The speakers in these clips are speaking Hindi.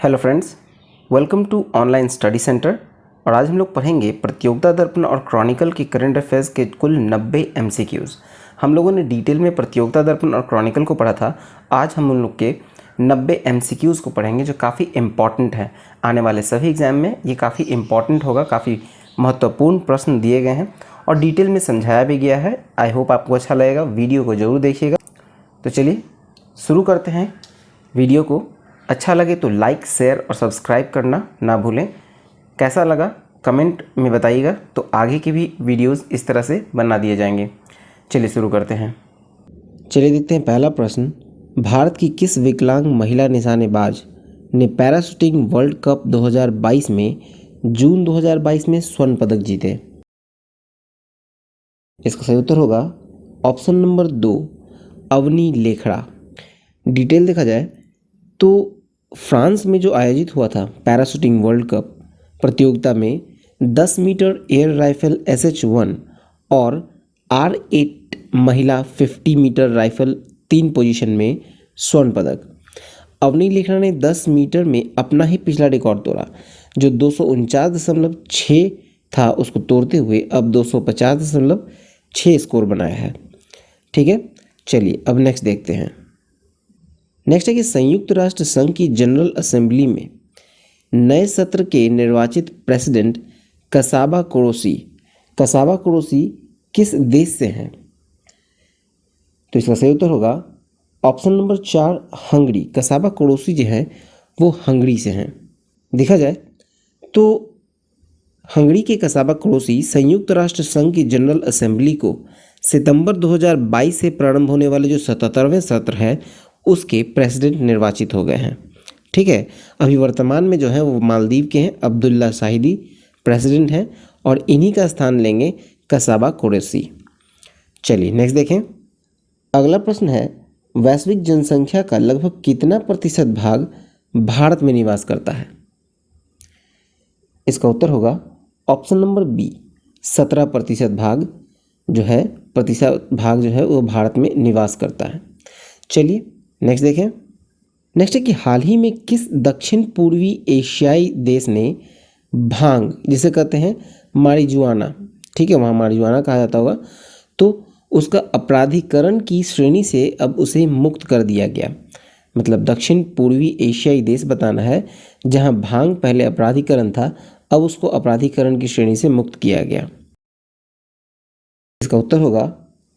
Hello friends, welcome to online study centre. और आज हम लोग पढ़ेंगे प्रतियोगिता दर्पण और क्रॉनिकल की करंट अफेयर्स के कुल 90 एमसीक्यूज़। हम लोगों ने डिटेल में प्रतियोगिता दर्पण और क्रॉनिकल को पढ़ा था। आज हम उन लोग के 90 एमसीक्यूज़ को पढ़ेंगे जो काफ़ी इम्पॉर्टेंट हैं आने वाले सभी एग्ज़ाम में। ये काफ़ी इम्पॉर्टेंट होगा, काफ़ी महत्वपूर्ण प्रश्न दिए गए हैं और डिटेल में समझाया भी गया है। आई होप आपको अच्छा लगेगा, वीडियो को ज़रूर देखिएगा। तो चलिए शुरू करते हैं वीडियो को। अच्छा लगे तो लाइक, शेयर और सब्सक्राइब करना ना भूलें। कैसा लगा कमेंट में बताइएगा, तो आगे की भी वीडियोस इस तरह से बना दिए जाएंगे। चलिए शुरू करते हैं। चलिए देखते हैं पहला प्रश्न। भारत की किस विकलांग महिला निशानेबाज ने पैराशूटिंग वर्ल्ड कप 2022 में जून 2022 में स्वर्ण पदक जीते? इसका सही उत्तर होगा ऑप्शन नंबर 2, अवनी लेखड़ा। डिटेल देखा जाए तो फ्रांस में जो आयोजित हुआ था पैराशूटिंग वर्ल्ड कप प्रतियोगिता में 10 मीटर एयर राइफल SH1 और R8 महिला 50 मीटर राइफल 3 पोजीशन में स्वर्ण पदक। अवनी लेखड़ा ने 10 मीटर में अपना ही पिछला रिकॉर्ड तोड़ा, जो 249.6 था, उसको तोड़ते हुए अब 250.6 स्कोर बनाया है। ठीक है, चलिए अब नेक्स्ट देखते हैं। नेक्स्ट है कि संयुक्त राष्ट्र संघ की जनरल असेंबली में नए सत्र के निर्वाचित प्रेसिडेंट कसाबा कुरोसी किस देश से हैं? तो इसका सही उत्तर होगा ऑप्शन नंबर 4, हंगरी। कसाबा कुरोसी जो है वो हंगरी से हैं। देखा जाए तो हंगरी के कसाबा कुरोसी संयुक्त राष्ट्र संघ की जनरल असेंबली को सितंबर 2022 से प्रारंभ होने वाले जो 77वें सत्र है उसके प्रेसिडेंट निर्वाचित हो गए हैं। ठीक है, अभी वर्तमान में जो है वो मालदीव के हैं, अब्दुल्ला शाहिदी प्रेसिडेंट हैं और इन्हीं का स्थान लेंगे कसाबा कुरैशी। चलिए नेक्स्ट देखें। अगला प्रश्न है, वैश्विक जनसंख्या का लगभग कितना प्रतिशत भाग भारत में निवास करता है? इसका उत्तर होगा ऑप्शन नंबर बी, 17% भाग जो है वो भारत में निवास करता है। चलिए नेक्स्ट देखें। नेक्स्ट है कि हाल ही में किस दक्षिण पूर्वी एशियाई देश ने भांग, जिसे कहते हैं मारिजुआना, ठीक है, वहाँ मारिजुआना कहा जाता होगा, तो उसका अपराधीकरण की श्रेणी से अब उसे मुक्त कर दिया गया। मतलब दक्षिण पूर्वी एशियाई देश बताना है जहाँ भांग पहले अपराधीकरण था, अब उसको अपराधीकरण की श्रेणी से मुक्त किया गया। इसका उत्तर होगा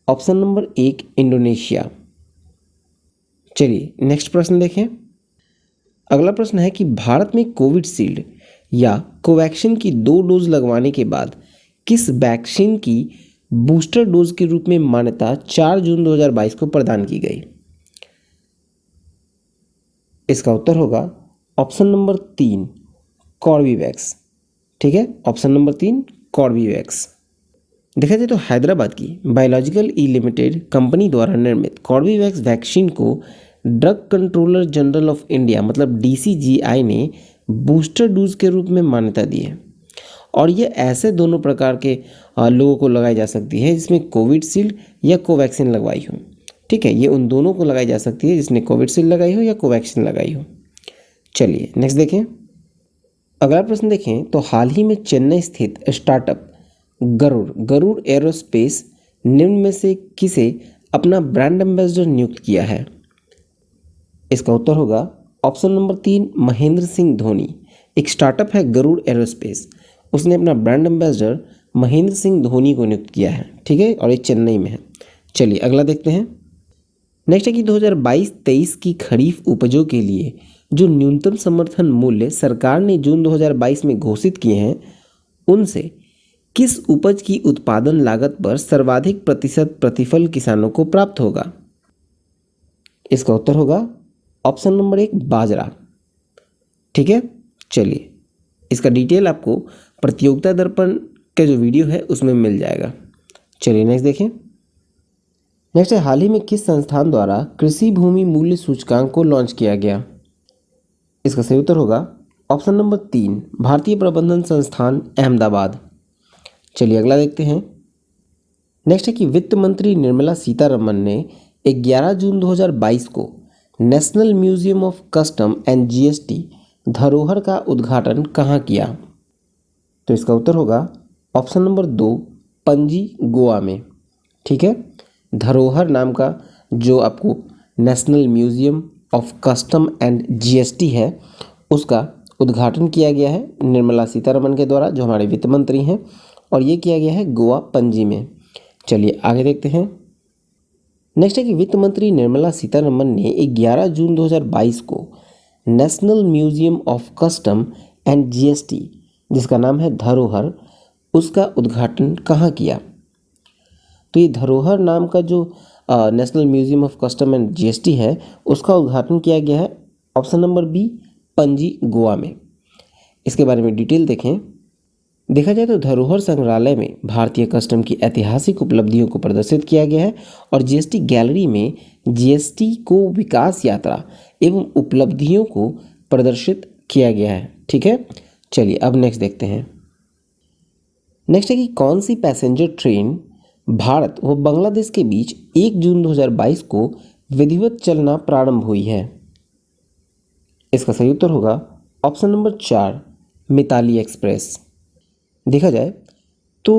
ऑप्शन नंबर 1, इंडोनेशिया। चलिए नेक्स्ट प्रश्न देखें। अगला प्रश्न है कि भारत में कोविशील्ड या कोवैक्सीन की 2 डोज लगवाने के बाद किस वैक्सीन की बूस्टर डोज के रूप में मान्यता 4 जून 2022 को प्रदान की गई? इसका उत्तर होगा ऑप्शन नंबर 3, कॉर्बेवैक्स। ठीक है, ऑप्शन नंबर 3 कॉर्बेवैक्स। देखा जाए तो हैदराबाद की बायोलॉजिकल ई लिमिटेड कंपनी द्वारा निर्मित कॉर्बेवैक्स वैक्सीन को drug controller general of India मतलब DCGI ने बूस्टर डोज के रूप में मान्यता दी है। और ये ऐसे दोनों प्रकार के लोगों को लगाई जा सकती है जिसमें कोविशील्ड या कोवैक्सीन लगवाई हो। ठीक है, ये उन दोनों को लगाई जा सकती है जिसने कोविशील्ड लगाई हो या कोवैक्सीन लगाई हो। चलिए नेक्स्ट देखें। अगला प्रश्न देखें तो हाल ही में चेन्नई स्थित स्टार्टअप गरुड़ एरोस्पेस निम्न में से किसे अपना ब्रांड एम्बेसडर नियुक्त किया है? इसका उत्तर होगा ऑप्शन नंबर 3, महेंद्र सिंह धोनी। एक स्टार्टअप है गरुड़ एरोस्पेस, उसने अपना ब्रांड एम्बेसडर महेंद्र सिंह धोनी को नियुक्त किया है। ठीक है, और ये चेन्नई में है। चलिए अगला देखते हैं। नेक्स्ट है कि 2022-23 की खरीफ उपजों के लिए जो न्यूनतम समर्थन मूल्य सरकार ने जून 2022 में घोषित किए हैं उनसे किस उपज की उत्पादन लागत पर सर्वाधिक प्रतिशत प्रतिफल किसानों को प्राप्त होगा? इसका उत्तर होगा ऑप्शन नंबर 1, बाजरा। ठीक है, चलिए इसका डिटेल आपको प्रतियोगिता दर्पण का जो वीडियो है उसमें मिल जाएगा। चलिए नेक्स्ट देखें। नेक्स्ट है, हाल ही में किस संस्थान द्वारा कृषि भूमि मूल्य सूचकांक को लॉन्च किया गया? इसका सही उत्तर होगा ऑप्शन नंबर 3, भारतीय प्रबंधन संस्थान अहमदाबाद। चलिए अगला देखते हैं। नेक्स्ट है कि वित्त मंत्री निर्मला सीतारमण ने 11 जून 2022 को national museum of custom and GST धरोहर का उद्घाटन कहाँ किया? तो इसका उत्तर होगा ऑप्शन नंबर 2, पणजी गोवा में। ठीक है, धरोहर नाम का जो आपको national museum of custom and GST है उसका उद्घाटन किया गया है निर्मला सीतारमण के द्वारा, जो हमारे वित्त मंत्री हैं, और ये किया गया है गोवा पणजी में। चलिए आगे देखते हैं। नेक्स्ट है कि वित्त मंत्री निर्मला सीतारमण ने 11 जून 2022 को national museum of custom and GST, जिसका नाम है धरोहर, उसका उद्घाटन कहाँ किया? तो ये धरोहर नाम का जो national museum of custom and GST है उसका उद्घाटन किया गया है option number B, Panaji Goa में। इसके बारे में डिटेल देखें। देखा जाए तो धरोहर संग्रहालय में भारतीय कस्टम की ऐतिहासिक उपलब्धियों को प्रदर्शित किया गया है और जीएसटी गैलरी में जीएसटी को विकास यात्रा एवं उपलब्धियों को प्रदर्शित किया गया है। ठीक है, चलिए अब नेक्स्ट देखते हैं। नेक्स्ट है कि कौन सी पैसेंजर ट्रेन भारत व बांग्लादेश के बीच 1 जून 2022 को विधिवत चलना प्रारंभ हुई है? इसका सही उत्तर होगा ऑप्शन नंबर 4, मिताली एक्सप्रेस। देखा जाए तो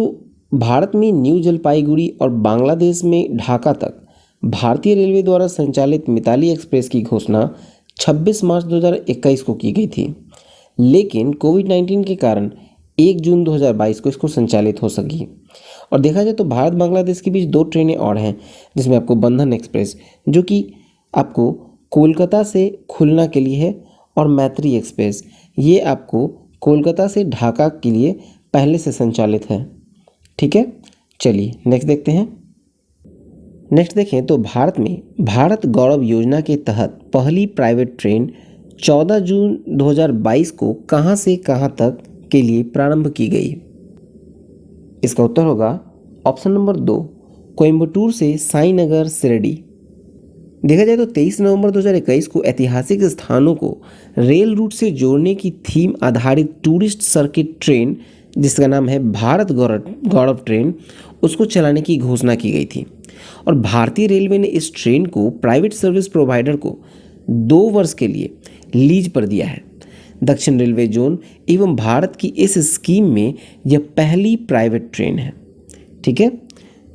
भारत में न्यू जलपाईगुड़ी और बांग्लादेश में ढाका तक भारतीय रेलवे द्वारा संचालित मिताली एक्सप्रेस की घोषणा 26 मार्च 2021 को की गई थी, लेकिन कोविड-19 के कारण 1 जून 2022 को इसको संचालित हो सकी। और देखा जाए तो भारत बांग्लादेश के बीच 2 ट्रेनें और हैं, जिसमें आपको बंधन एक्सप्रेस जो कि आपको कोलकाता से खुलना के लिए है, और मैत्री एक्सप्रेस ये आपको कोलकाता से ढाका के लिए पहले से संचालित है। ठीक है, चलिए नेक्स्ट देखते हैं। नेक्स्ट देखें तो भारत में भारत गौरव योजना के तहत पहली प्राइवेट ट्रेन 14 जून 2022 को कहां से कहां तक के लिए प्रारंभ की गई? इसका उत्तर होगा ऑप्शन नंबर 2, कोयम्बटूर से साईनगर शिरडी। देखा जाए तो 23 नवंबर 2021 को ऐतिहासिक स्थानों को रेल रूट से जोड़ने की थीम आधारित टूरिस्ट सर्किट ट्रेन, जिसका नाम है भारत गौरव ट्रेन, उसको चलाने की घोषणा की गई थी। और भारतीय रेलवे ने इस ट्रेन को प्राइवेट सर्विस प्रोवाइडर को 2 वर्ष के लिए लीज पर दिया है। दक्षिण रेलवे जोन एवं भारत की इस स्कीम में यह पहली प्राइवेट ट्रेन है। ठीक है,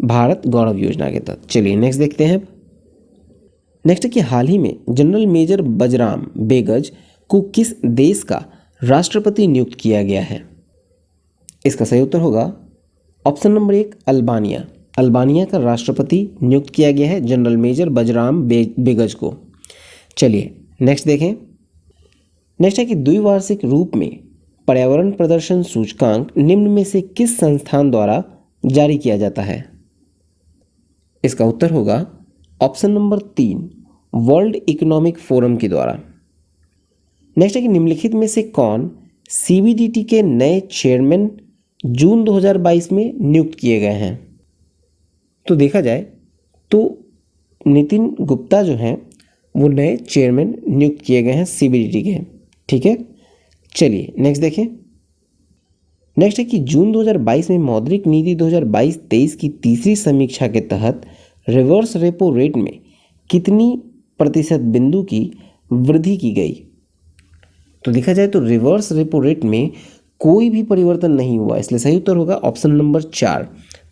भारत गौरव योजना के तहत। चलिए नेक्स्ट देखते हैं। नेक्स्ट है कि हाल ही में जनरल मेजर बजराम बेगज को किस देश का राष्ट्रपति नियुक्त किया गया है? इसका सही उत्तर होगा ऑप्शन नंबर 1, अल्बानिया। अल्बानिया का राष्ट्रपति नियुक्त किया गया है जनरल मेजर बजराम बेगज को। चलिए नेक्स्ट देखें। नेक्स्ट है कि द्विवार्षिक रूप में पर्यावरण प्रदर्शन सूचकांक निम्न में से किस संस्थान द्वारा जारी किया जाता है? इसका उत्तर होगा option number 3, world economic forum के द्वारा। नेक्स्ट है कि निम्नलिखित में से कौन सीबीडीटी के नए चेयरमैन जून 2022 में नियुक्त किए गए हैं? तो देखा जाए तो नितिन गुप्ता जो हैं वो नए चेयरमैन नियुक्त किए गए हैं सीबीडीटी के। ठीक है, चलिए नेक्स्ट देखें। नेक्स्ट है कि जून 2022 में मौद्रिक नीति 2022-23 की तीसरी समीक्षा के तहत रिवर्स रेपो रेट में कितनी प्रतिशत बिंदु की वृद्धि की गई? तो देखा जाए तो रिवर्स रेपो रेट में कोई भी परिवर्तन नहीं हुआ, इसलिए सही उत्तर होगा ऑप्शन नंबर 4,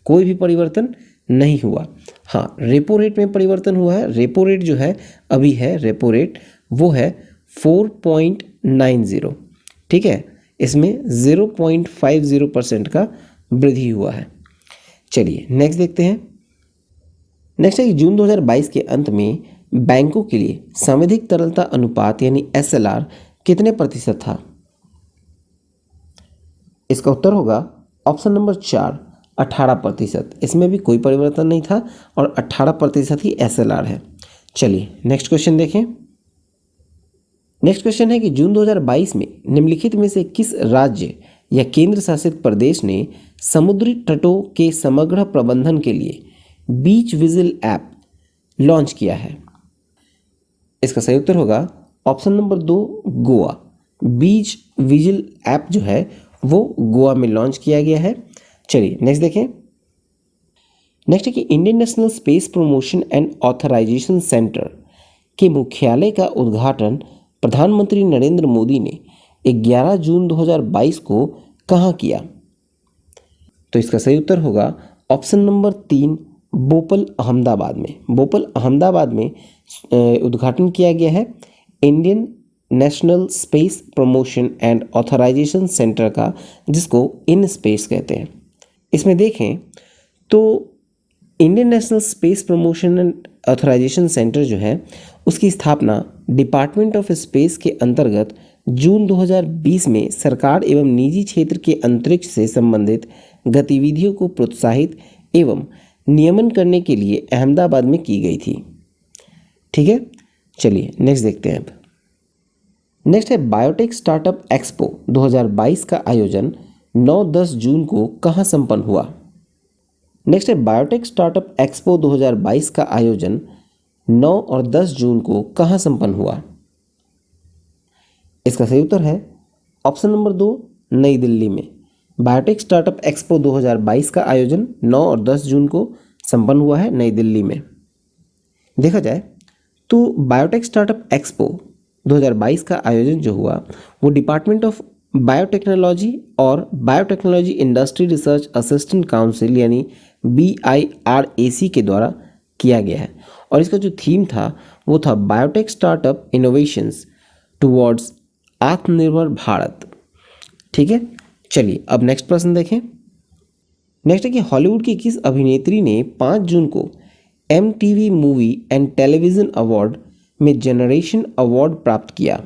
कोई भी परिवर्तन नहीं हुआ। हाँ, रेपो रेट में परिवर्तन हुआ है। रेपो रेट जो है अभी है रेपो रेट वो है 4.90। ठीक है, इसमें 0.50% का वृद्धि हुआ है। चलिए नेक्स्ट देखते हैं। नेक्स्ट है कि जून 2022 के अंत में बैंकों के लिए सांविधिक तरलता अनुपात यानी SLR कितने प्रतिशत था? इसका उत्तर होगा ऑप्शन नंबर 4, 18%। इसमें भी कोई परिवर्तन नहीं था और 18% ही SLR है। चलिए नेक्स्ट क्वेश्चन देखें। नेक्स्ट क्वेश्चन है कि जून 2022 में निम्नलिखित में से किस राज्य या केंद्र शासित प्रदेश ने समुद्री तटों के समग्र प्रबंधन के लिए बीच विजिल ऐप लॉन्च किया है? इसका सही उत्तर होगा ऑप्शन नंबर 2, गोवा। बीच विजिल ऐप जो है वो गोवा में लॉन्च किया गया है। चलिए नेक्स्ट देखें। नेक्स्ट है कि Indian national space promotion and authorisation centre के मुख्यालय का उद्घाटन प्रधानमंत्री नरेंद्र मोदी ने 11 जून 2022 को कहाँ किया? तो इसका सही उत्तर होगा ऑप्शन नंबर 3, भोपाल अहमदाबाद में। भोपाल अहमदाबाद में उद्घाटन किया गया है Indian national space promotion and authorisation centre का, जिसको इन स्पेस कहते हैं। इसमें देखें तो Indian national space promotion and authorisation centre जो है उसकी स्थापना डिपार्टमेंट ऑफ स्पेस के अंतर्गत जून 2020 में सरकार एवं निजी क्षेत्र के अंतरिक्ष से संबंधित गतिविधियों को प्रोत्साहित एवं नियमन करने के लिए अहमदाबाद में की गई थी। ठीक है, चलिए नेक्स्ट देखते हैं। अब नेक्स्ट है बायोटेक स्टार्टअप एक्सपो 2022 का आयोजन 9-10 जून को कहाँ संपन्न हुआ? नेक्स्ट है बायोटेक स्टार्टअप एक्सपो 2022 का आयोजन 9 और 10 जून को कहाँ संपन्न हुआ? इसका सही उत्तर है ऑप्शन नंबर 2, नई दिल्ली में। बायोटेक स्टार्टअप एक्सपो 2022 का आयोजन 9 और 10 जून को संपन्न हुआ है नई दिल्ली में। देखा जाए तो बायोटेक स्टार्टअप एक्सपो 2022 का आयोजन जो हुआ वो डिपार्टमेंट ऑफ बायोटेक्नोलॉजी और biotechnology industry research assistant council यानी BIRAC के द्वारा किया गया है। और इसका जो थीम था वो था बायोटेक स्टार्टअप इनोवेशंस टुवर्ड्स आत्मनिर्भर भारत। ठीक है, चलिए अब नेक्स्ट प्रश्न देखें। नेक्स्ट है कि हॉलीवुड की किस अभिनेत्री ने 5 जून को MTV movie and television award में जनरेशन अवार्ड प्राप्त किया?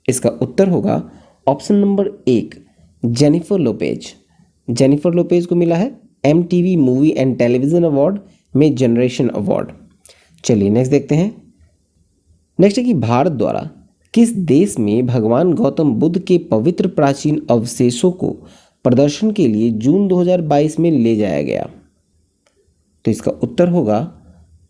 इसका उत्तर होगा option number 1, Jennifer Lopez. Jennifer Lopez को मिला है MTV movie and television award में जनरेशन अवार्ड। चलिए नेक्स्ट देखते हैं। नेक्स्ट है कि भारत द्वारा किस देश में भगवान गौतम बुद्ध के पवित्र प्राचीन अवशेषों को प्रदर्शन के लिए जून 2022 में ले जाया गया? तो इसका उत्तर होगा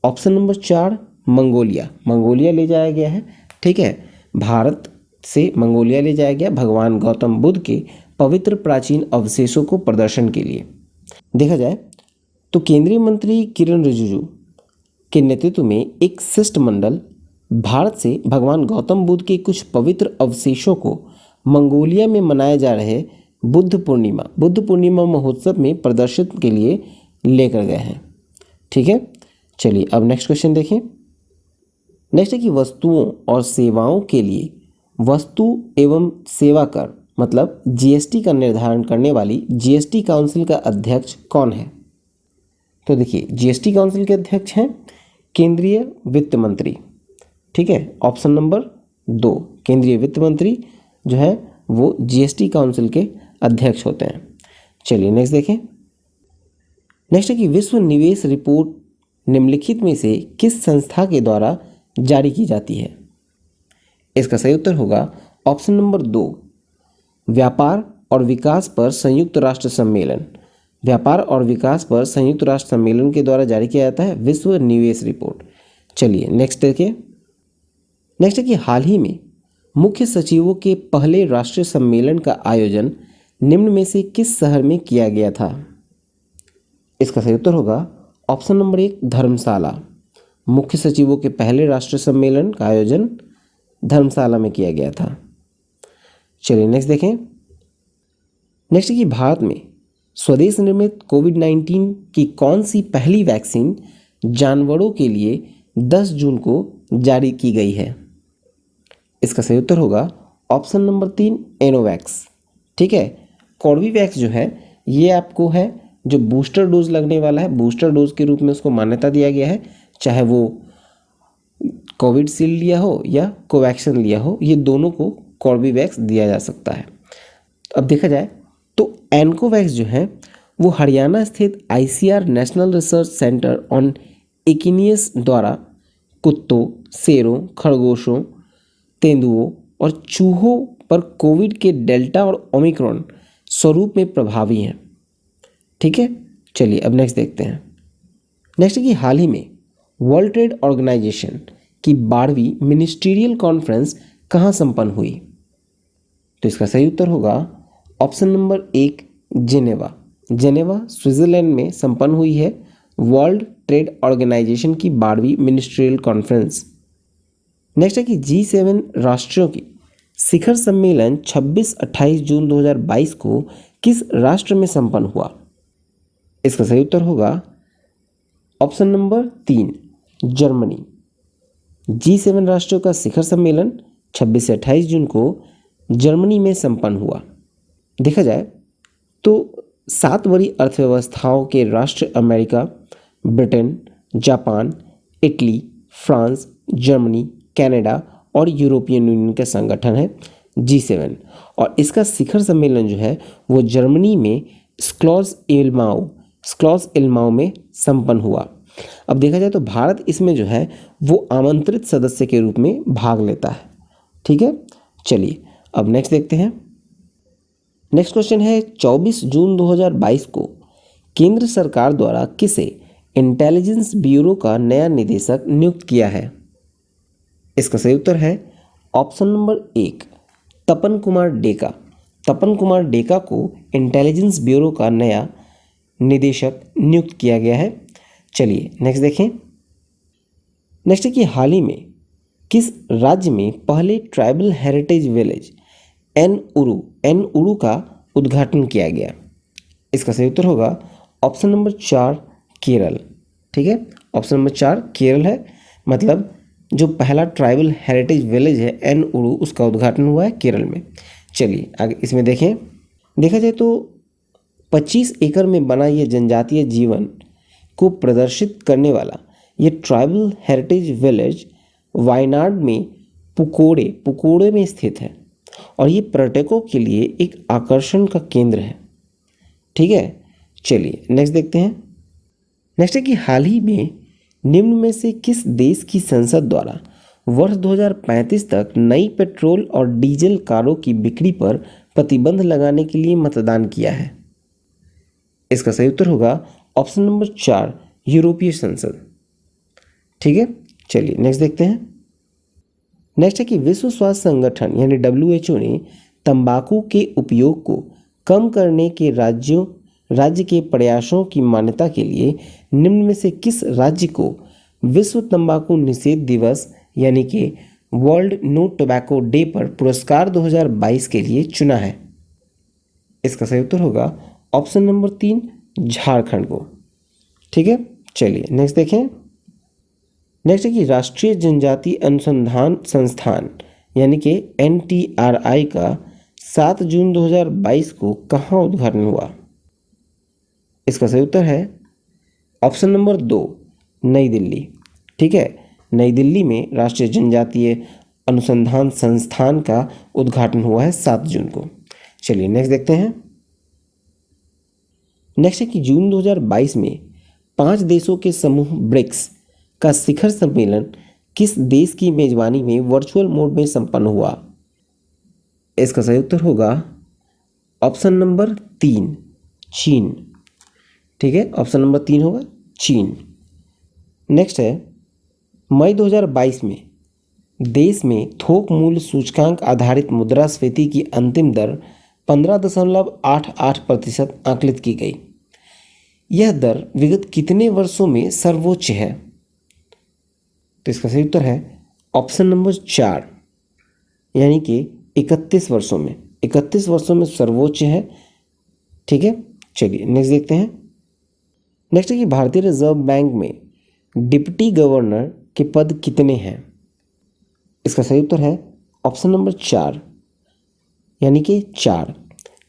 ऑप्शन नंबर 4, मंगोलिया। मंगोलिया ले जाया गया है। ठीक है, भारत से मंगोलिया ले जाया गया भगवान गौतम बुद्ध के पवित्र प्राचीन अवशेषों को प्रदर्शन के लिए। देखा जाए तो केंद्रीय मंत्री किरण रिजिजू के नेतृत्व में एक शिष्टमंडल भारत से भगवान गौतम बुद्ध के कुछ पवित्र अवशेषों को मंगोलिया में मनाए जा रहे बुद्ध पूर्णिमा महोत्सव में प्रदर्शित के लिए लेकर गए हैं। ठीक है, चलिए अब नेक्स्ट क्वेश्चन देखें। नेक्स्ट है कि वस्तुओं और सेवाओं के लिए वस्तु एवं सेवा कर मतलब GST का निर्धारण करने वाली GST काउंसिल का अध्यक्ष कौन है? तो देखिए GST काउंसिल के अध्यक्ष हैं केंद्रीय वित्त मंत्री। ठीक है, ऑप्शन नंबर 2, केंद्रीय वित्त मंत्री जो है वो GST काउंसिल के अध्यक्ष होते हैं। चलिए नेक्स्ट देखें। नेक्स्ट है कि विश्व निवेश रिपोर्ट निम्नलिखित में से किस संस्था के द्वारा जारी की जाती है? इसका सही उत्तर होगा ऑप्शन नंबर 2, व्यापार और विकास पर संयुक्त राष्ट्र सम्मेलन। व्यापार और विकास पर संयुक्त राष्ट्र सम्मेलन के द्वारा जारी किया जाता है विश्व निवेश रिपोर्ट। चलिए नेक्स्ट देखिए। नेक्स्ट है कि हाल ही में मुख्य सचिवों के पहले राष्ट्रीय सम्मेलन का आयोजन निम्न में से किस शहर में किया गया था? इसका सही उत्तर होगा ऑप्शन नंबर 1, धर्मशाला। मुख्य सचिवों के पहले राष्ट्रीय सम्मेलन का आयोजन धर्मशाला में किया गया था। चलिए नेक्स्ट देखें। नेक्स्ट है कि भारत में स्वदेश निर्मित कोविड-19 की कौन सी पहली वैक्सीन जानवरों के लिए 10 जून को जारी की गई है? इसका सही उत्तर होगा ऑप्शन नंबर 3, एनोवैक्स। ठीक है, कॉर्बीवैक्स जो है ये आपको है जो बूस्टर डोज लगने वाला है, बूस्टर डोज के रूप में उसको मान्यता दिया गया है, चाहे वो कोविडशील्ड लिया हो या कोवैक्सीन लिया हो, ये दोनों को कॉर्बीवैक्स दिया जा सकता है। अब देखा जाए तो एनकोवैक्स जो है वो हरियाणा स्थित ICR national research centre on equines द्वारा कुत्तों, शेरों, खरगोशों, तेंदुओं और चूहों पर कोविड के डेल्टा और ओमिक्रॉन स्वरूप में प्रभावी हैं। ठीक है, चलिए अब नेक्स्ट देखते हैं। नेक्स्ट है कि हाल ही में वर्ल्ड ट्रेड ऑर्गेनाइजेशन की 12वीं मिनिस्ट्रियल कॉन्फ्रेंस कहाँ संपन्न हुई? तो इसका सही उत्तर होगा option number 1, Geneva. Geneva Switzerland में संपन्न हुई है वर्ल्ड ट्रेड ऑर्गेनाइजेशन की 12वीं मिनिस्ट्रियल कॉन्फ्रेंस। नेक्स्ट है कि G7 राष्ट्रों की शिखर सम्मेलन 26-28 जून 2022 को किस राष्ट्र में संपन्न हुआ? इसका सही उत्तर होगा ऑप्शन नंबर 3, जर्मनी। G7 राष्ट्रों का शिखर सम्मेलन 26 से 28 जून को जर्मनी में संपन्न हुआ। देखा जाए तो 7 बड़ी अर्थव्यवस्थाओं के राष्ट्र America, Britain, Japan, Italy, France, Germany, Canada और यूरोपियन यूनियन का संगठन है G7। और इसका शिखर सम्मेलन जो है वो जर्मनी में स्क्लॉस एल्माउ में संपन्न हुआ। अब देखा जाए तो भारत इसमें जो है वो आमंत्रित सदस्य के रूप में भाग लेता है। ठीक है, चलिए अब नेक्स्ट देखते हैं। नेक्स्ट क्वेश्चन है 24 जून 2022 को केंद्र सरकार द्वारा किसे इंटेलिजेंस ब्यूरो का नया निदेशक नियुक्त किया है? इसका सही उत्तर है ऑप्शन नंबर 1, तपन कुमार डेका। तपन कुमार डेका को इंटेलिजेंस ब्यूरो का नया निदेशक नियुक्त किया गया है। चलिए नेक्स्ट देखें। नेक्स्ट है कि हाल ही में किस राज्य में पहले ट्राइबल हेरिटेज विलेज एन उरू का उद्घाटन किया गया? इसका सही उत्तर होगा ऑप्शन नंबर 4, केरल। ठीक है, ऑप्शन नंबर 4 केरल है। मतलब जो पहला ट्राइबल हेरिटेज विलेज है एन उरू, उसका उद्घाटन हुआ है केरल में। चलिए आगे इसमें देखें। देखा जाए तो 25 एकड़ में बना यह जनजातीय जीवन को प्रदर्शित करने वाला ये ट्राइबल हेरिटेज विलेज वायनाड में पुकोड़े में स्थित है और ये पर्यटकों के लिए एक आकर्षण का केंद्र है। ठीक है, चलिए नेक्स्ट देखते हैं। नेक्स्ट है कि हाल ही में निम्न में से किस देश की संसद द्वारा वर्ष 2035 तक नई पेट्रोल और डीजल कारों की बिक्री पर प्रतिबंध लगाने के लिए मतदान किया है? इसका सही उत्तर होगा ऑप्शन नंबर 4, यूरोपीय संसद। ठीक है, चलिए नेक्स्ट देखते हैं। नेक्स्ट है कि विश्व स्वास्थ्य संगठन यानी WHO ने तंबाकू के उपयोग को कम करने के राज्य के प्रयासों की मान्यता के लिए निम्न में से किस राज्य को विश्व तंबाकू निषेध दिवस यानी कि वर्ल्ड नो टोबैको डे पर पुरस्कार 2022 के लिए चुना है? इसका सही उत्तर होगा ऑप्शन नंबर 3, झारखंड को। ठीक है, चलिए नेक्स्ट देखें। नेक्स्ट है कि राष्ट्रीय जनजाति अनुसंधान संस्थान यानी कि NTRI का 7 जून 2022 को कहाँ उद्घाटन हुआ? इसका सही उत्तर है ऑप्शन नंबर 2, नई दिल्ली। ठीक है, नई दिल्ली में राष्ट्रीय जनजातीय अनुसंधान संस्थान का उद्घाटन हुआ है 7 जून को। चलिए नेक्स्ट देखते हैं। नेक्स्ट है कि जून 2022 में 5 देशों के समूह ब्रिक्स का शिखर सम्मेलन किस देश की मेजबानी में वर्चुअल मोड में संपन्न हुआ? इसका सही उत्तर होगा ऑप्शन नंबर 3, चीन। ठीक है, ऑप्शन नंबर 3 होगा चीन। नेक्स्ट है मई 2022 में देश में थोक मूल्य सूचकांक आधारित मुद्रास्फीति की अंतिम दर 15.88% आकलित की गई। यह दर विगत कितने वर्षों में सर्वोच्च है? तो इसका सही उत्तर है ऑप्शन नंबर 4 यानी कि 31 वर्षों में 31 वर्षों में सर्वोच्च है। ठीक है, चलिए नेक्स्ट देखते हैं। नेक्स्ट है कि भारतीय रिजर्व बैंक में डिप्टी गवर्नर के पद कितने हैं? इसका सही उत्तर है ऑप्शन नंबर 4 यानी कि 4।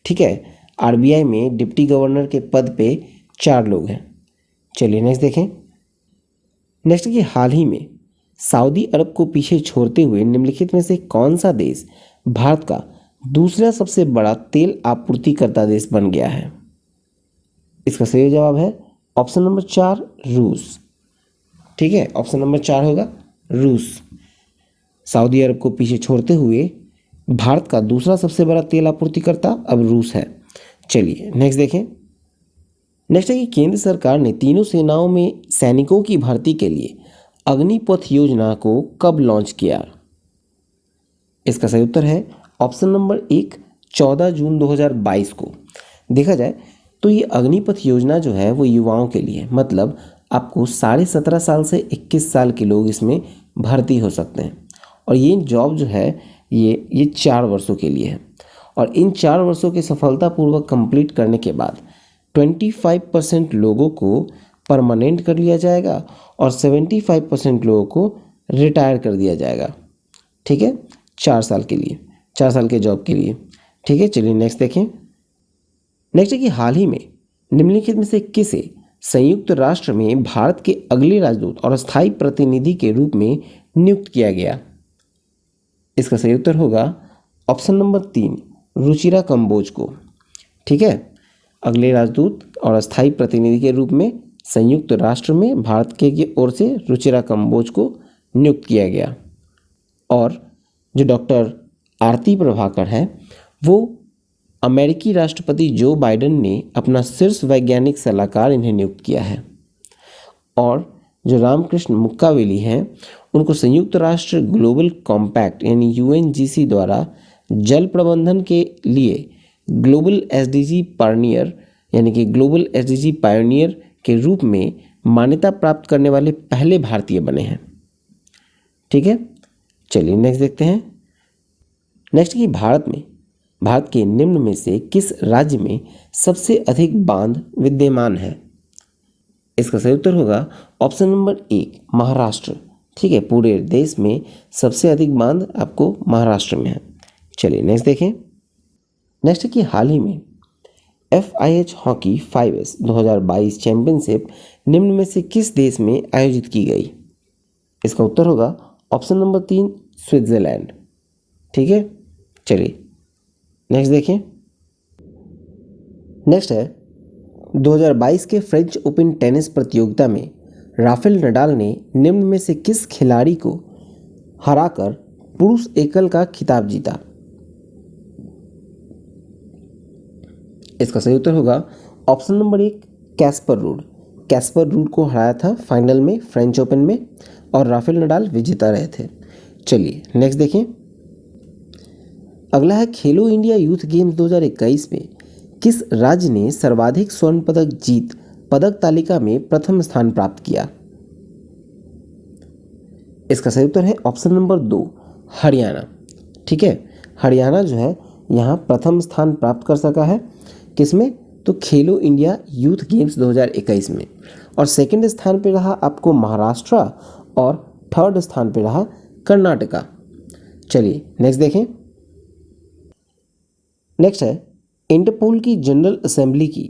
ठीक है, RBI में डिप्टी गवर्नर के पद पे 4 लोग हैं। चलिए नेक्स्ट देखें। नेक्स्ट है कि हाल ही में सऊदी अरब को पीछे छोड़ते हुए निम्नलिखित में से कौन सा देश भारत का दूसरा सबसे बड़ा तेल आपूर्तिकर्ता देश बन गया है? इसका सही जवाब है ऑप्शन नंबर 4, रूस। ठीक है, ऑप्शन नंबर 4 होगा रूस। सऊदी अरब को पीछे छोड़ते हुए भारत का दूसरा सबसे बड़ा तेल आपूर्तिकर्ता अब रूस है। चलिए नेक्स्ट देखें। नेक्स्ट है कि केंद्र सरकार ने तीनों सेनाओं में सैनिकों की भर्ती के लिए अग्निपथ योजना को कब लॉन्च किया? इसका सही उत्तर है ऑप्शन नंबर 1, 14 जून 2022 को। देखा जाए तो ये अग्निपथ योजना जो है वो युवाओं के लिए, मतलब आपको 17.5 साल से 21 साल के लोग इसमें भर्ती हो सकते हैं और ये जॉब जो है ये 4 वर्षों के लिए है। और इन 4 वर्षों के सफलतापूर्वक कंप्लीट करने के बाद 25% लोगों को परमानेंट कर लिया जाएगा और 75% लोगों को रिटायर कर दिया जाएगा। ठीक है, 4 साल के लिए, 4 साल के जॉब के लिए। ठीक है, चलिए नेक्स्ट देखें। नेक्स्ट है कि हाल ही में निम्नलिखित में से किसे संयुक्त राष्ट्र में भारत के अगले राजदूत और स्थायी प्रतिनिधि के रूप में नियुक्त किया गया? इसका सही उत्तर होगा ऑप्शन नंबर 3, रुचिरा कंबोज को। ठीक है, अगले राजदूत और स्थायी प्रतिनिधि के रूप में संयुक्त राष्ट्र में भारत के ओर से रुचिरा कंबोज को नियुक्त किया गया। और जो डॉक्टर आरती प्रभाकर है वो अमेरिकी राष्ट्रपति जो बाइडेन ने अपना शीर्ष वैज्ञानिक सलाहकार इन्हें नियुक्त किया है। और जो रामकृष्ण मुक्कावेली हैं उनको संयुक्त राष्ट्र ग्लोबल कॉम्पैक्ट यानी UNGC द्वारा जल प्रबंधन के लिए ग्लोबल SDG पायनियर यानी कि ग्लोबल SDG पायनियर के रूप में मान्यता प्राप्त करने वाले पहले भारतीय बने हैं। ठीक है, चलिए नेक्स्ट देखते हैं। नेक्स्ट कि भारत के निम्न में से किस राज्य में सबसे अधिक बांध विद्यमान है? इसका सही उत्तर होगा ऑप्शन नंबर 1, महाराष्ट्र। ठीक है, पूरे देश में सबसे अधिक बांध आपको महाराष्ट्र में है। चलिए नेक्स्ट देखें। नेक्स्ट है कि हाल ही में FIH हॉकी 5S 2022 चैंपियनशिप निम्न में से किस देश में आयोजित की गई? इसका उत्तर होगा ऑप्शन नंबर 3, स्विट्जरलैंड। ठीक है, चलिए नेक्स्ट देखें। नेक्स्ट है 2022 के फ्रेंच ओपन टेनिस प्रतियोगिता में राफेल नडाल ने निम्न में से किस खिलाड़ी को हराकर पुरुष एकल का खिताब जीता? इसका सही उत्तर होगा option number 1, Caspar rude. Caspar rude को हराया था फाइनल में फ्रेंच ओपन में और राफेल नडाल विजेता रहे थे। चलिए नेक्स्ट देखें। अगला है खेलो इंडिया यूथ गेम्स 2021 में किस राज्य ने सर्वाधिक स्वर्ण पदक जीत पदक तालिका में प्रथम स्थान प्राप्त किया? इसका सही उत्तर है ऑप्शन नंबर 2, हरियाणा। ठीक है, हरियाणा जो है यहाँ प्रथम स्थान प्राप्त कर सका है। किसमें? तो खेलो इंडिया यूथ गेम्स 2021 में। और सेकंड स्थान पे रहा आपको महाराष्ट्र और थर्ड स्थान पे रहा कर्नाटका। चलिए नेक्स्ट देखें। नेक्स्ट है इंटरपोल की जनरल असेंबली की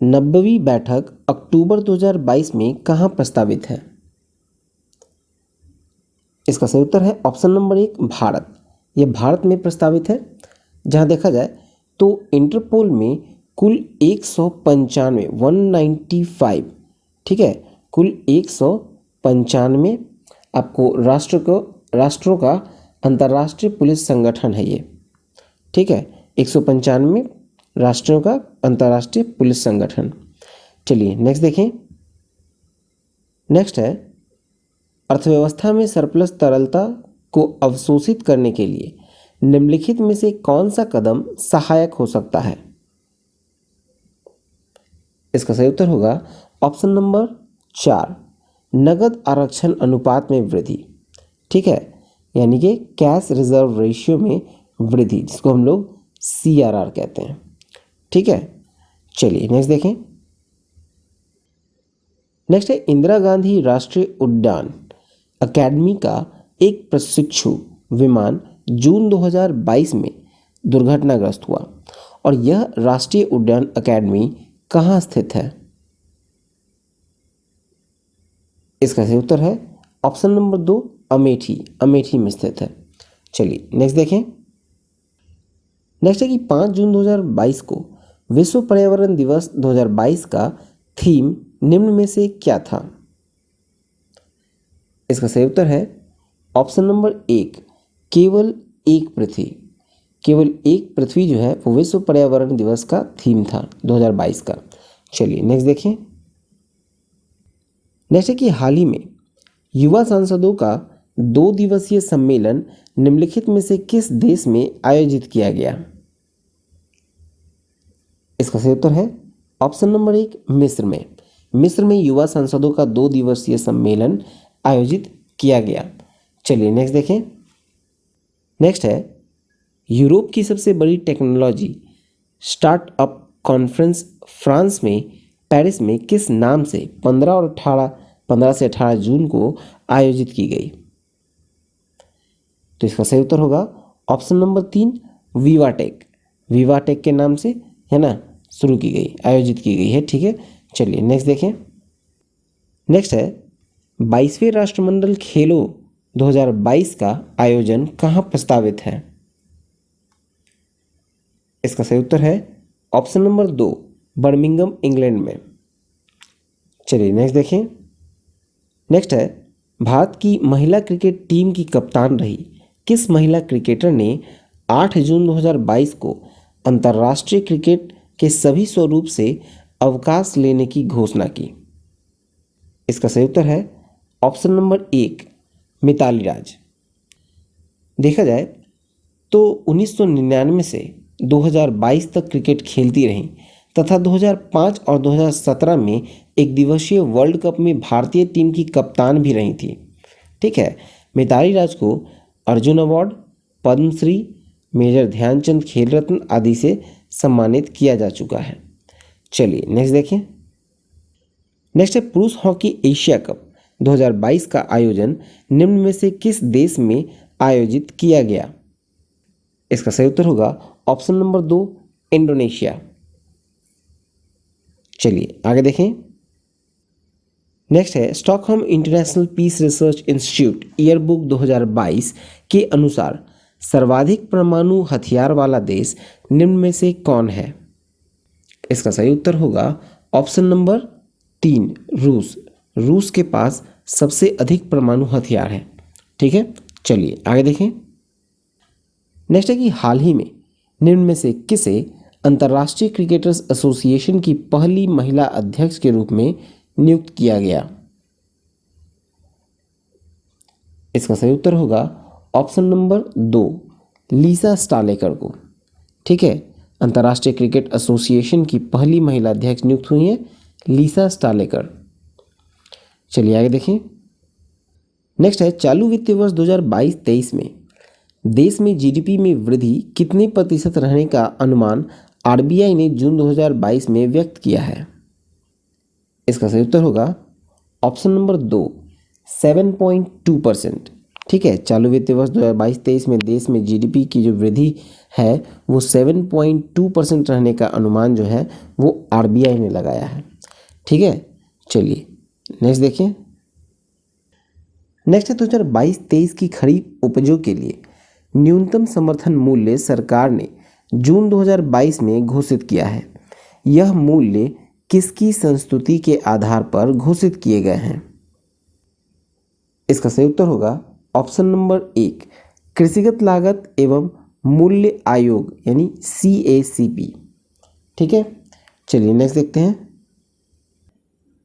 90वीं बैठक अक्टूबर 2022 में कहाँ प्रस्तावित है? इसका सही उत्तर है ऑप्शन नंबर 1, भारत। यह भारत में प्रस्तावित है। जहाँ देखा जाए तो इंटरपोल में कुल 195 ठीक है, कुल 195 आपको राष्ट्रों का अंतर्राष्ट्रीय पुलिस संगठन है ये। ठीक है, 195 राष्ट्रों का अंतर्राष्ट्रीय पुलिस संगठन। चलिए नेक्स्ट देखें। नेक्स्ट है अर्थव्यवस्था में सरप्लस तरलता को अवशोषित करने के लिए निम्नलिखित में से कौन सा कदम सहायक हो सकता है? इसका सही उत्तर होगा ऑप्शन नंबर 4, नगद आरक्षण अनुपात में वृद्धि। ठीक है, यानी कि कैश रिजर्व रेशियो में वृद्धि, जिसको हम लोग CRR कहते हैं। ठीक है, चलिए नेक्स्ट देखें। नेक्स्ट है इंदिरा गांधी राष्ट्रीय उद्यान अकेडमी का एक प्रशिक्षु विमान जून 2022 में दुर्घटनाग्रस्त हुआ और यह राष्ट्रीय उद्यान अकेडमी कहाँ स्थित है? इसका सही उत्तर है ऑप्शन नंबर 2, अमेठी में स्थित है। चलिए नेक्स्ट देखें। नेक्स्ट है कि 5 जून 2022 को विश्व पर्यावरण दिवस 2022 का थीम निम्न में से क्या था? इसका सही उत्तर है ऑप्शन नंबर 1, केवल एक पृथ्वी। केवल एक पृथ्वी जो है वो विश्व पर्यावरण दिवस का थीम था 2022 का। चलिए नेक्स्ट देखें। नेक्स्ट है कि हाल ही में युवा सांसदों का 2 दिवसीय सम्मेलन निम्नलिखित में से किस देश में आयोजित किया गया? इसका सही उत्तर है ऑप्शन नंबर 1, मिस्र में। मिस्र में युवा सांसदों का 2 दिवसीय सम्मेलन आयोजित किया गया। चलिए नेक्स्ट देखें। नेक्स्ट है, यूरोप की सबसे बड़ी टेक्नोलॉजी स्टार्टअप कॉन्फ्रेंस फ्रांस में पेरिस में किस नाम से 15 से 18 जून को आयोजित की गई? तो इसका सही उत्तर होगा ऑप्शन नंबर 3, विवाटेक। विवाटेक के नाम से, है ना, शुरू की गई, आयोजित की गई है। ठीक है, चलिए नेक्स्ट देखें। नेक्स्ट है, 22वें राष्ट्रमंडल खेलों 2022 का आयोजन कहाँ प्रस्तावित है? इसका सही उत्तर है ऑप्शन नंबर 2, बर्मिंघम इंग्लैंड में। चलिए नेक्स्ट देखें। नेक्स्ट है, भारत की महिला क्रिकेट टीम की कप्तान रही किस महिला क्रिकेटर ने 8 जून 2022 को अंतर्राष्ट्रीय क्रिकेट के सभी स्वरूप से अवकाश लेने की घोषणा की? इसका सही उत्तर है ऑप्शन नंबर 1, मिताली राज। देखा जाए तो 1999 से 2022 तक क्रिकेट खेलती रहीं तथा 2005 और 2017 में एक दिवसीय वर्ल्ड कप में भारतीय टीम की कप्तान भी रही थी। ठीक है, मिताली राज को अर्जुन अवार्ड, पद्मश्री, मेजर ध्यानचंद खेल रत्न आदि से सम्मानित किया जा चुका है। चलिए नेक्स्ट देखें। नेक्स्ट है, पुरुष हॉकी एशिया कप 2022 का आयोजन निम्न में से किस देश में आयोजित किया गया? इसका सही उत्तर होगा ऑप्शन नंबर 2, इंडोनेशिया। चलिए आगे देखें। नेक्स्ट है, Stockholm international peace research institute yearbook 2022 के अनुसार सर्वाधिक परमाणु हथियार वाला देश निम्न में से कौन है? इसका सही उत्तर होगा ऑप्शन नंबर 3, रूस। रूस के पास सबसे अधिक परमाणु हथियार है। ठीक है, चलिए आगे देखें। नेक्स्ट है कि हाल ही में निम्न में से किसे अंतर्राष्ट्रीय क्रिकेटर्स एसोसिएशन की पहली महिला अध्यक्ष के रूप में नियुक्त किया गया? इसका सही उत्तर होगा ऑप्शन नंबर 2, लीसा स्टालेकर को। ठीक है, अंतर्राष्ट्रीय क्रिकेट एसोसिएशन की पहली महिला अध्यक्ष नियुक्त हुई हैं लीसा स्टालेकर। चलिए आगे देखें। नेक्स्ट है, चालू वित्तीय वर्ष 2022-23 में देश में जीडीपी में वृद्धि कितने प्रतिशत रहने का अनुमान आरबीआई ने जून 2022 में व्यक्त किया है? इसका सही उत्तर होगा ऑप्शन नंबर 2, 7.2%। ठीक है, चालू वित्तीय वर्ष 2022-23 में देश में जीडीपी की जो वृद्धि है वो 7.2% रहने का अनुमान जो है वो आरबीआई ने लगाया है। ठीक है, चलिए नेक्स्ट देखिए। नेक्स्ट है, 2022-23 की खरीफ उपजों के लिए न्यूनतम समर्थन मूल्य सरकार ने जून 2022 में घोषित किया है। यह मूल्य किसकी संस्तुति के आधार पर घोषित किए गए हैं? इसका सही उत्तर होगा ऑप्शन नंबर 1, कृषिगत लागत एवं मूल्य आयोग यानी CACP। ठीक है, चलिए नेक्स्ट देखते हैं।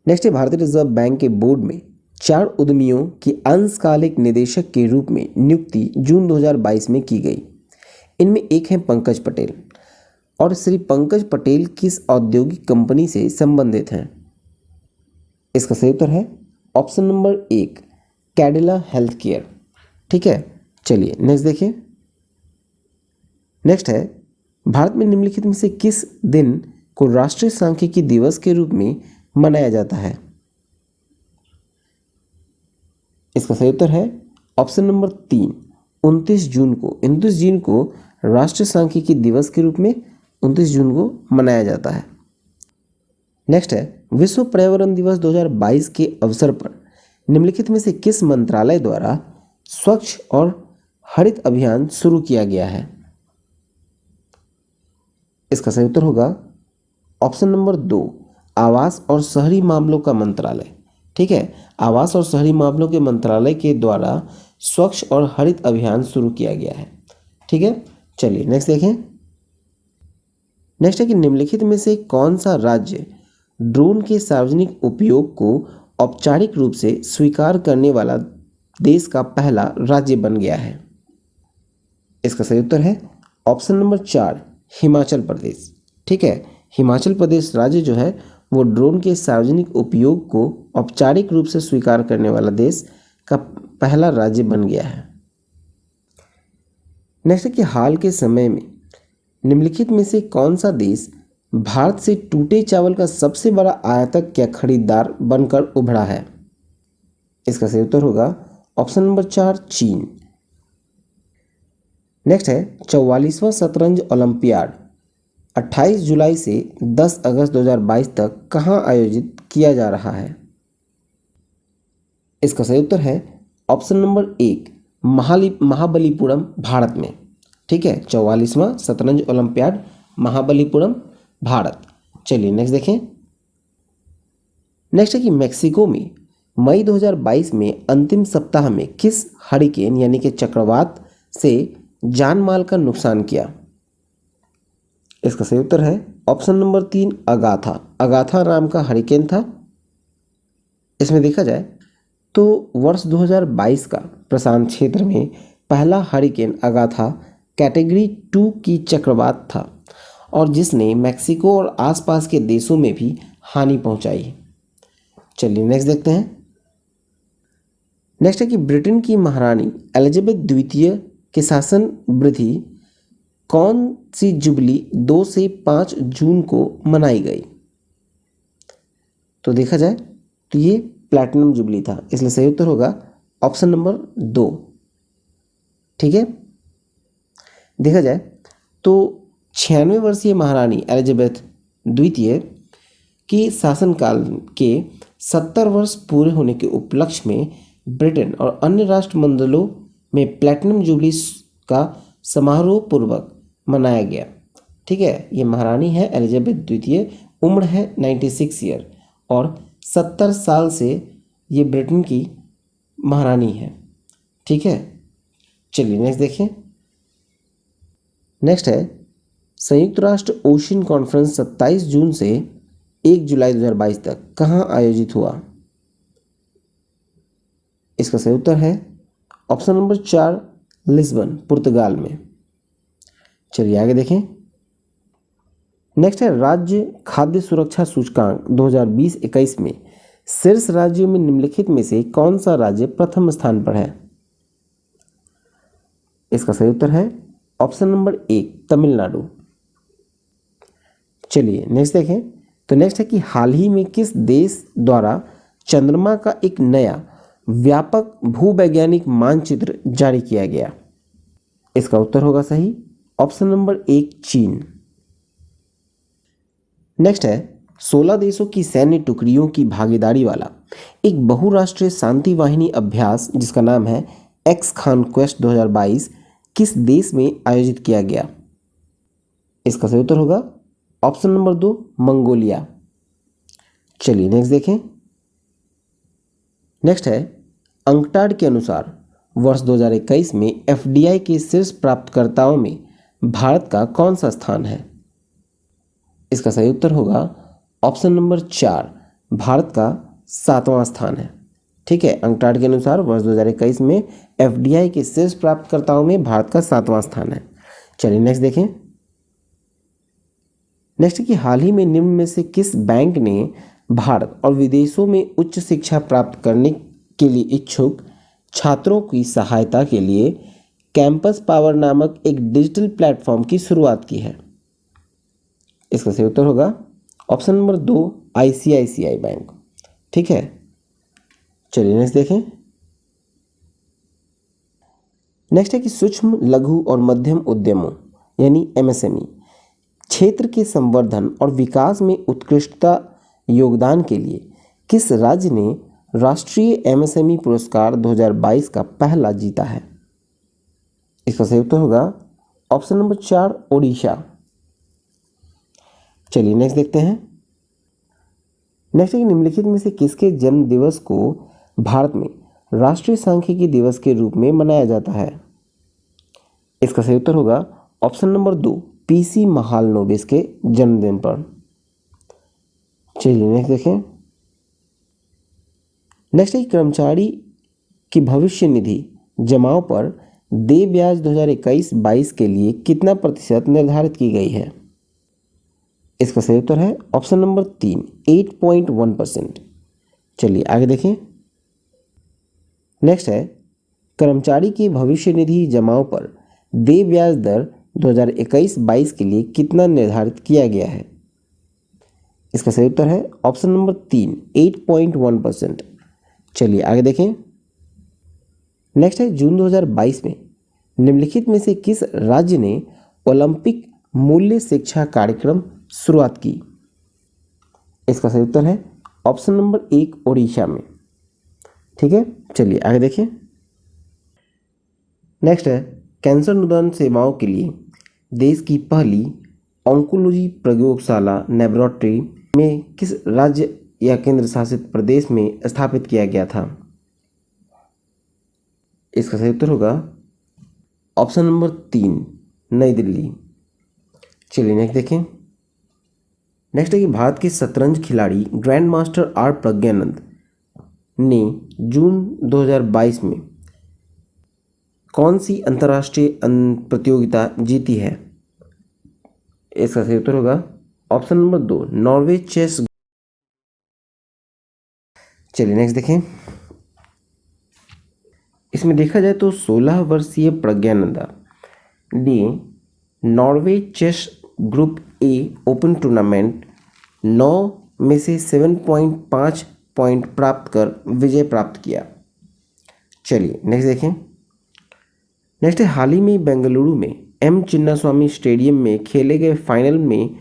नेक्स्ट है, भारतीय रिजर्व बैंक के बोर्ड में 4 उद्यमियों की अंशकालिक निदेशक के रूप में नियुक्ति जून 2022 में की गई। इनमें एक है पंकज पटेल, और श्री पंकज पटेल किस औद्योगिक कंपनी से संबंधित हैं? इसका सही उत्तर है option number 1, Cadila health care. ठीक है, चलिए नेक्स्ट देखिए। नेक्स्ट है, भारत में निम्नलिखित में से किस दिन को राष्ट्रीय सांख्यिकी दिवस के रूप में मनाया जाता है? इसका सही उत्तर है ऑप्शन नंबर 3, 29 जून को। 29 जून को राष्ट्रीय सांख्यिकी दिवस के रूप में 29 जून को मनाया जाता है। नेक्स्ट है, विश्व पर्यावरण दिवस 2022 के अवसर पर निम्नलिखित में से किस मंत्रालय द्वारा स्वच्छ और हरित अभियान शुरू किया गया है? इसका सही उत्तर होगा ऑप्शन नंबर 2, आवास और शहरी मामलों का मंत्रालय। ठीक है, आवास और शहरी मामलों के मंत्रालय के द्वारा स्वच्छ और हरित अभियान शुरू किया गया है। ठीक है, चलिए नेक्स्ट देखें। नेक्स्ट है कि निम्नलिखित में से कौन सा राज्य ड्रोन के सार्वजनिक उपयोग को औपचारिक रूप से स्वीकार करने वाला देश का पहला राज्य बन गया है? इसका सही उत्तर है ऑप्शन नंबर 4, हिमाचल प्रदेश। ठीक है, हिमाचल प्रदेश राज्य जो है वो ड्रोन के सार्वजनिक उपयोग को औपचारिक रूप से स्वीकार करने वाला देश का पहला राज्य बन गया है। नेक्स्ट है कि हाल के समय में निम्नलिखित में से कौन सा देश भारत से टूटे चावल का सबसे बड़ा आयातक या खरीदार बनकर उभरा है? इसका सही उत्तर होगा ऑप्शन नंबर 4 चीन। नेक्स्ट है 44वां शतरंज ओलंपियाड 28 जुलाई से 10 अगस्त 2022 तक कहाँ आयोजित किया जा रहा है? इसका सही उत्तर है ऑप्शन नंबर 1 महाबलीपुरम, भारत में। ठीक है, 44वां शतरंज ओलंपियाड महाबलीपुरम, भारत। चलिए नेक्स्ट देखें। नेक्स्ट है कि मेक्सिको में मई 2022 में अंतिम सप्ताह में किस हरिकेन यानी कि चक्रवात से जान माल का नुकसान किया? इसका सही उत्तर है ऑप्शन नंबर 3 अगाथा। अगाथा नाम का हरिकेन था। इसमें देखा जाए तो वर्ष 2022 का प्रशांत क्षेत्र में पहला हरिकेन अगाथा कैटेगरी 2 की चक्रवात था और जिसने मेक्सिको और आसपास के देशों में भी हानि पहुंचाई। चलिए नेक्स्ट देखते हैं। नेक्स्ट है कि ब्रिटेन की महारानी एलिजाबेथ द्वितीय के शासन वृद्धि कौन सी जुबली 2 से 5 जून को मनाई गई? तो देखा जाए तो ये प्लैटिनम जुबली था, इसलिए सही उत्तर होगा ऑप्शन नंबर 2। ठीक है, देखा जाए तो 96 वर्षीय महारानी एलिजाबेथ द्वितीय की शासनकाल के 70 वर्ष पूरे होने के उपलक्ष्य में ब्रिटेन और अन्य राष्ट्रमंडलों में प्लैटिनम जुबली का समारोह पूर्वक मनाया गया। ठीक है, ये महारानी है एलिजाबेथ द्वितीय, उम्र है 96 ईयर और 70 साल से ये ब्रिटेन की महारानी है। ठीक है, चलिए नेक्स्ट देखें। नेक्स्ट है संयुक्त राष्ट्र ओशियन कॉन्फ्रेंस 27 जून से 1 जुलाई 2022 तक कहाँ आयोजित हुआ? इसका सही उत्तर है ऑप्शन नंबर 4 लिस्बन, पुर्तगाल में। चलिए आगे देखें। नेक्स्ट है राज्य खाद्य सुरक्षा सूचकांक 2020-21 में शीर्ष राज्यों में निम्नलिखित में से कौन सा राज्य प्रथम स्थान पर है? इसका सही उत्तर है ऑप्शन नंबर 1 तमिलनाडु। चलिए नेक्स्ट देखें। तो नेक्स्ट है कि हाल ही में किस देश द्वारा चंद्रमा का एक नया व्यापक भूवैज्ञानिक मानचित्र जारी किया गया? इसका उत्तर होगा सही ऑप्शन नंबर 1 चीन। नेक्स्ट है 16 देशों की सैन्य टुकड़ियों की भागीदारी वाला एक बहुराष्ट्रीय शांति वाहिनी अभ्यास जिसका नाम है एक्स कॉन्क्वेस्ट 2022 किस देश में आयोजित किया गया? इसका सही उत्तर होगा ऑप्शन नंबर 2 मंगोलिया। चलिए नेक्स्ट देखें। नेक्स्ट है अंकटाड के अनुसार वर्ष 2021 में एफडीआई के शीर्ष प्राप्तकर्ताओं में भारत का कौन सा स्थान है? इसका सही उत्तर होगा ऑप्शन नंबर 4 भारत का 7वां स्थान है। ठीक है, अंकटाड के अनुसार वर्ष 2021 में एफडीआई के शीर्ष प्राप्तकर्ताओं में भारत का 7वां स्थान है। चलिए नेक्स्ट देखें। नेक्स्ट कि हाल ही में निम्न में से किस बैंक ने भारत और विदेशों में उच्च शिक्षा प्राप्त करने के लिए इच्छुक छात्रों की सहायता के लिए कैंपस पावर नामक एक डिजिटल प्लेटफॉर्म की शुरुआत की है? इसका सही उत्तर होगा ऑप्शन नंबर 2 आईसीआईसीआई बैंक। ठीक है, चलिए नेक्स्ट देखें। नेक्स्ट है कि सूक्ष्म लघु और मध्यम उद्यमों यानी एमएसएमई क्षेत्र के संवर्धन और विकास में उत्कृष्टता योगदान के लिए किस राज्य ने राष्ट्रीय एमएसएमई पुरस्कार 2022 का पहला जीता है? इसका सही उत्तर होगा ऑप्शन नंबर 4 ओडिशा। चलिए नेक्स्ट देखते हैं। नेक्स्ट है कि निम्नलिखित में से किसके जन्म दिवस को भारत में राष्ट्रीय सांख्यिकी दिवस के रूप में मनाया जाता है? इसका सही उत्तर होगा ऑप्शन नंबर 2 पीसी महालनोबिस के जन्मदिन पर। चलिए नेक्स्ट देखें। नेक्स्ट है कर्मचारी की भविष्य निधि जमाओं पर देय ब्याज 2021-22 के लिए कितना प्रतिशत निर्धारित की गई है? इसका सही उत्तर है ऑप्शन नंबर 3 8.1%। चलिए आगे देखें। नेक्स्ट है कर्मचारी की भविष्य निधि जमाओं पर देय ब्याज दर 2021-22 के लिए कितना निर्धारित किया गया है? इसका सही उत्तर है ऑप्शन नंबर 3, 8.1%। चलिए आगे देखें। नेक्स्ट है, जून 2022 में निम्नलिखित में से किस राज्य ने ओलंपिक मूल्य शिक्षा कार्यक्रम शुरुआत की? इसका सही उत्तर है ऑप्शन नंबर 1, ओडिशा में। ठीक है, चलिए आगे देखिए। नेक्स्ट है, कैंसर निदान सेवाओं के लिए देश की पहली ऑन्कोलॉजी प्रयोगशाला लेबोरेटरी में किस राज्य या केंद्र शासित प्रदेश में स्थापित किया गया था? इसका सही उत्तर होगा ऑप्शन नंबर 3, नई दिल्ली। चलिए नेक्स्ट देखें। नेक्स्ट है कि भारत के शतरंज खिलाड़ी ग्रैंड मास्टर आर प्रज्ञानंद ने जून 2022 में कौन सी अंतर्राष्ट्रीय प्रतियोगिता जीती है? इसका सही उत्तर होगा ऑप्शन नंबर 2, नॉर्वे चेस। चलिए नेक्स्ट देखें। इसमें देखा जाए तो 16 वर्षीय प्रज्ञानंदा ने Norway chess group A open tournament 9 में से 7.5 पॉइंट प्राप्त कर विजय प्राप्त किया। चलिए नेक्स्ट देखें। नेक्स्ट है, हाल ही में बेंगलुरु में एम चिन्नास्वामी स्टेडियम में खेले गए फाइनल में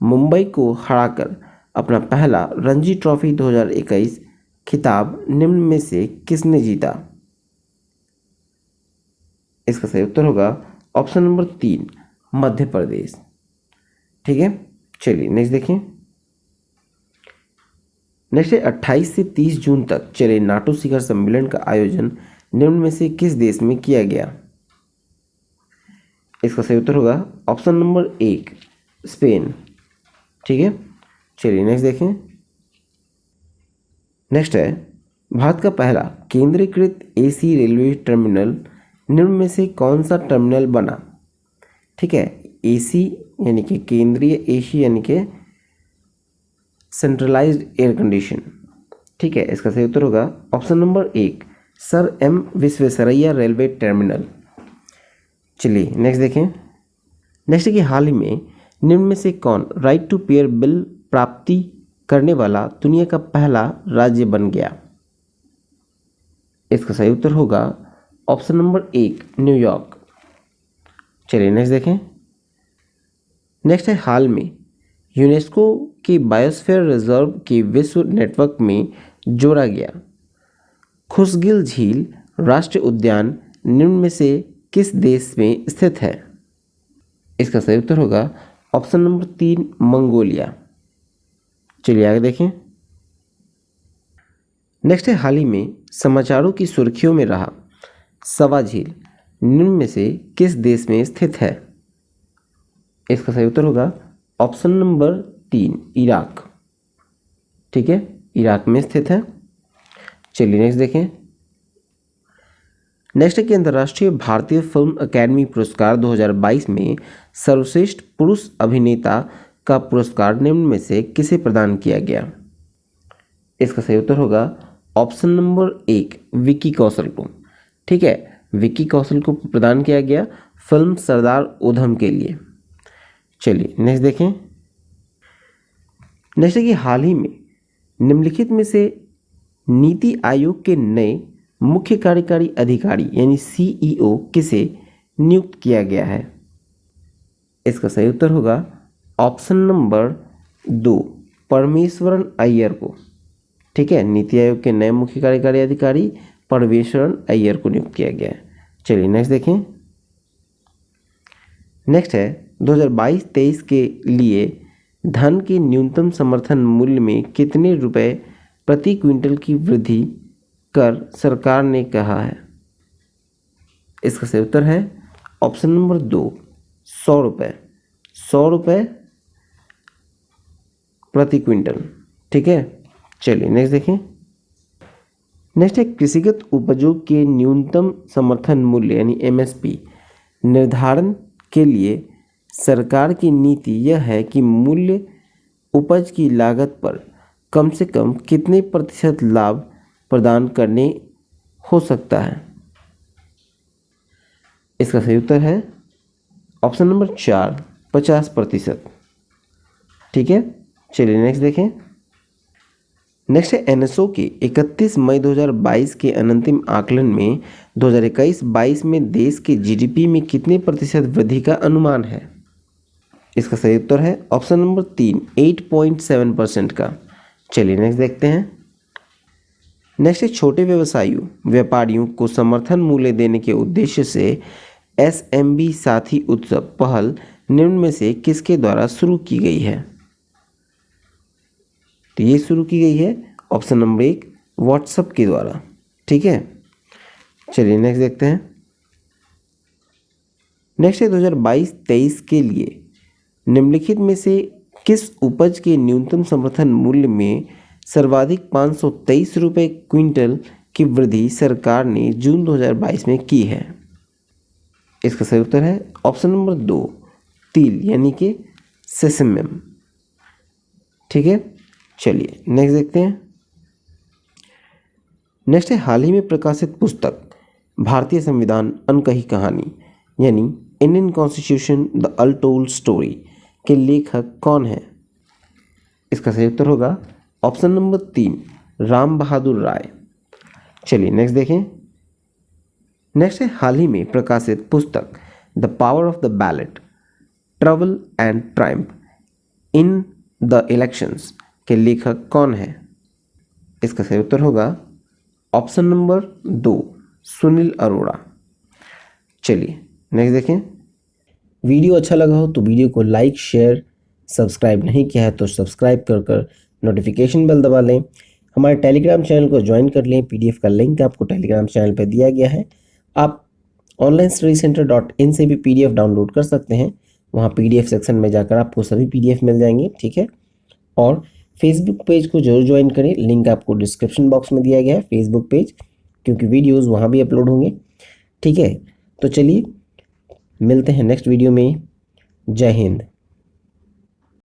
मुंबई को हराकर अपना पहला रणजी ट्रॉफी 2021 खिताब निम्न में से किसने जीता? इसका सही उत्तर होगा ऑप्शन नंबर 3, मध्य प्रदेश। ठीक है, चलिए नेक्स्ट देखें। नेक्स्ट है, 28 से 30 जून तक चले नाटो शिखर सम्मेलन का आयोजन निम्न में से किस देश में किया गया? इसका सही उत्तर होगा ऑप्शन नंबर 1, स्पेन। ठीक है, चलिए नेक्स्ट देखें। नेक्स्ट है, भारत का पहला केंद्रीकृत एसी रेलवे टर्मिनल निम्न में से कौन सा टर्मिनल बना? ठीक है, एसी यानी कि केंद्रीय, एसी यानी कि सेंट्रलाइज्ड एयर कंडीशन। ठीक है, इसका सही उत्तर होगा option number 1, sir M Visvesvaraya railway terminal. चलिए नेक्स्ट देखें। नेक्स्ट है कि हाल ही में निम्न में से कौन राइट टू पेयर बिल प्राप्ति करने वाला दुनिया का पहला राज्य बन गया? इसका सही उत्तर होगा ऑप्शन नंबर 1, न्यूयॉर्क। चलिए नेक्स्ट देखें। नेक्स्ट है, हाल में यूनेस्को के बायोस्फीयर रिजर्व के विश्व नेटवर्क में जोड़ा गया खुशगिल झील राष्ट्रीय उद्यान निम्न में से किस देश में स्थित है? इसका सही उत्तर होगा ऑप्शन नंबर 3, मंगोलिया। चलिए आगे देखें। नेक्स्ट है, हाल ही में समाचारों की सुर्खियों में रहा सवा झील निम्न में से किस देश में स्थित है? इसका सही उत्तर होगा ऑप्शन नंबर 3, इराक। ठीक है, इराक में स्थित है। चलिए नेक्स्ट देखें। नेक्स्ट है कि अंतर्राष्ट्रीय भारतीय फिल्म अकादमी पुरस्कार 2022 में सर्वश्रेष्ठ पुरुष अभिनेता का पुरस्कार निम्न में से किसे प्रदान किया गया? इसका सही उत्तर होगा ऑप्शन नंबर 1, विक्की कौशल को। ठीक है, विक्की कौशल को प्रदान किया गया फिल्म सरदार उधम के लिए। चलिए नेक्स्ट देखें। नेक्स्ट है कि हाल ही में निम्नलिखित में से नीति आयोग के नए मुख्य कार्यकारी अधिकारी यानी सीईओ किसे नियुक्त किया गया है? इसका सही उत्तर होगा ऑप्शन नंबर 2, परमेश्वरन अय्यर को। ठीक है, नीति आयोग के नए मुख्य कार्यकारी अधिकारी परमेश्वरन अय्यर को नियुक्त किया गया है। चलिए नेक्स्ट देखें। नेक्स्ट है, 2022-23 के लिए धान के न्यूनतम समर्थन मूल्य में कितने रुपए प्रति क्विंटल की वृद्धि कर सरकार ने कहा है? इसका सही उत्तर है ऑप्शन नंबर 2, 100 रुपये। 100 रुपये प्रति क्विंटल। ठीक है, चलिए नेक्स्ट देखें। नेक्स्ट है, कृषिगत उपजों के न्यूनतम समर्थन मूल्य यानी एमएसपी निर्धारण के लिए सरकार की नीति यह है कि मूल्य उपज की लागत पर कम से कम कितने प्रतिशत लाभ प्रदान करने हो सकता है? इसका सही उत्तर है ऑप्शन नंबर 4 50%। ठीक है, चलिए नेक्स्ट देखें। नेक्स्ट है एनएसओ के 31 मई 2022 के अंतिम आकलन में 2021-22 में देश के जीडीपी में कितने प्रतिशत वृद्धि का अनुमान है? इसका सही उत्तर है ऑप्शन नंबर 3 8.7% का। चलिए नेक्स्ट देखते हैं। नेक्स्ट है छोटे व्यापारियों को समर्थन मूल्य देने के उद्देश्य से एसएमबी साथी उत्सव पहल निम्न में से किसके द्वारा शुरू की गई है? तो ये शुरू की गई है ऑप्शन नंबर 1 व्हाट्सएप के द्वारा। ठीक है, चलिए नेक्स्ट देखते हैं। नेक्स्ट है 2022-23 के लिए निम्नलिखित में से किस उपज के न्यूनतम समर्थन मूल्य में सर्वाधिक 523 रुपये क्विंटल की वृद्धि सरकार ने जून 2022 में की है? इसका सही उत्तर है ऑप्शन नंबर 2 तिल यानी कि सेसमम। ठीक है, चलिए नेक्स्ट देखते हैं। नेक्स्ट है हाल ही में प्रकाशित पुस्तक भारतीय संविधान अनकही कहानी यानी Indian constitution the untold story के लेखक कौन है? इसका सही उत्तर होगा ऑप्शन नंबर 3 राम बहादुर राय। चलिए नेक्स्ट देखें। नेक्स्ट है हाल ही में प्रकाशित पुस्तक the power of the ballot trouble and Triumph in the elections के लेखक कौन है? इसका सही उत्तर होगा ऑप्शन नंबर 2 सुनील अरोड़ा। चलिए नेक्स्ट देखें। वीडियो अच्छा लगा हो तो वीडियो को लाइक शेयर सब्सक्राइब नहीं किया है तो सब्सक्राइब कर नोटिफिकेशन बेल दबा लें। हमारे टेलीग्राम चैनल को ज्वाइन कर लें। पीडीएफ का लिंक आपको टेलीग्राम चैनल पर दिया गया है। आप onlinestudycenter.in से भी पीडीएफ डाउनलोड कर सकते हैं। वहाँ पीडीएफ सेक्शन में जाकर आपको सभी पीडीएफ मिल जाएंगे। ठीक है, और फेसबुक पेज को जरूर ज्वाइन करें। लिंक आपको डिस्क्रिप्शन बॉक्स में दिया गया है फेसबुक पेज, क्योंकि वीडियोस वहाँ भी अपलोड होंगे। ठीक है, तो चलिए मिलते हैं नेक्स्ट वीडियो में। जय हिंद।